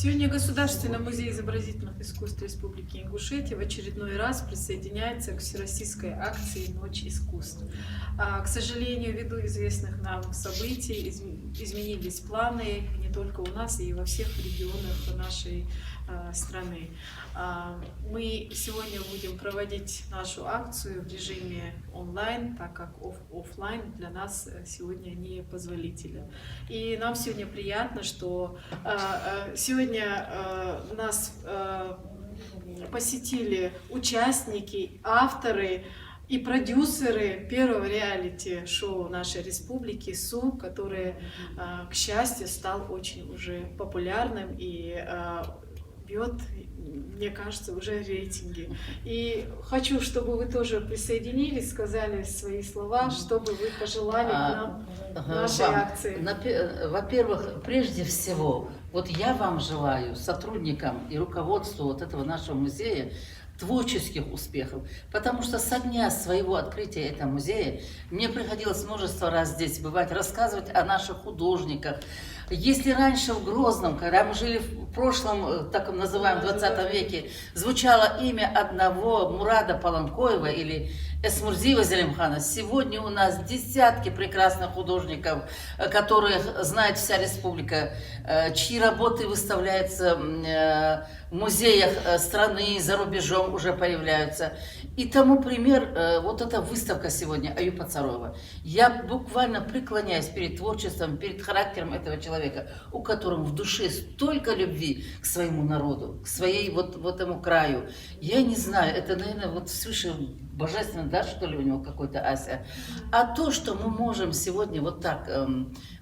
Сегодня Государственный музей изобразительных искусств Республики Ингушетия в очередной раз присоединяется к всероссийской акции «Ночь искусств». К сожалению, ввиду известных нам событий изменились планы не только у нас, и во всех регионах нашей страны. Мы сегодня будем проводить нашу акцию в режиме онлайн, так как офлайн для нас сегодня не позволителен. И нам сегодня приятно, что сегодня нас посетили участники, авторы и продюсеры первого реалити-шоу нашей республики СУ, который, к счастью, стал очень уже популярным и бьет, мне кажется, уже рейтинги. И хочу, чтобы вы тоже присоединились, сказали свои слова, что бы вы пожелали нам нашей акции. Во-первых, прежде всего, вот я вам желаю, сотрудникам и руководству вот этого нашего музея, творческих успехов, потому что со дня своего открытия этого музея мне приходилось множество раз здесь бывать, рассказывать о наших художниках. Если раньше в Грозном, когда мы жили в прошлом, так называемом 20 веке, звучало имя одного Мурада Паланкоева или Эсмурзиева Зелимхана, сегодня у нас десятки прекрасных художников, которых знает вся республика, чьи работы выставляются в музеях страны, за рубежом уже появляются. И тому пример, вот эта выставка сегодня Аюпа Царова. Я буквально преклоняюсь перед творчеством, перед характером этого человека, у которого в душе столько любви к своему народу, к своей вот этому краю. Я не знаю, это, наверное, вот свыше божественно, да, что ли, у него какой-то Ася. А то, что мы можем сегодня вот так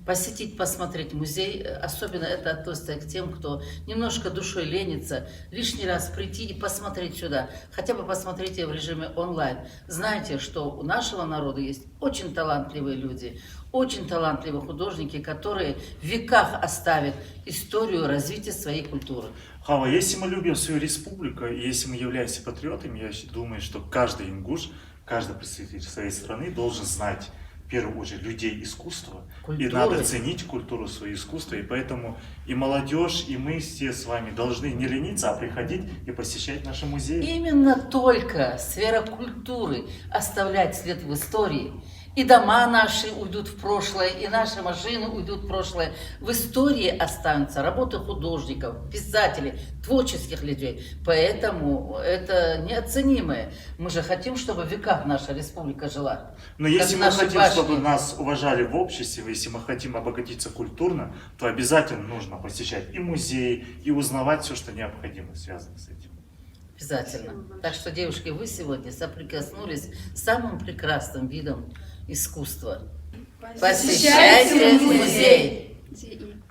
посетить, посмотреть музей, особенно это относится к тем, кто немножко душой ленится, лишний раз прийти и посмотреть сюда, хотя бы посмотрите в режиме онлайн. Знаете, что у нашего народа есть очень талантливые люди, очень талантливые художники, которые в веках оставят историю развития своей культуры. Хава, если мы любим свою республику, и если мы являемся патриотами, я думаю, что каждый ингуш, каждый представитель своей страны должен знать, в первую очередь, людей искусства. Культуры. И надо ценить культуру своего искусства. И поэтому и молодежь, и мы все с вами должны не лениться, а приходить и посещать наши музеи. Именно только сфера культуры оставляет след в истории. И дома наши уйдут в прошлое, и наши машины уйдут в прошлое. В истории останутся работы художников, писателей, творческих людей. Поэтому это неоценимое. Мы же хотим, чтобы в веках наша республика жила. Но если мы наши хотим, башни. чтобы нас уважали в обществе, если мы хотим обогатиться культурно, то обязательно нужно посещать и музеи, и узнавать все, что необходимо, связано с этим. Обязательно. Так что, девушки, вы сегодня соприкоснулись с самым прекрасным видом искусства. Посещайте музей!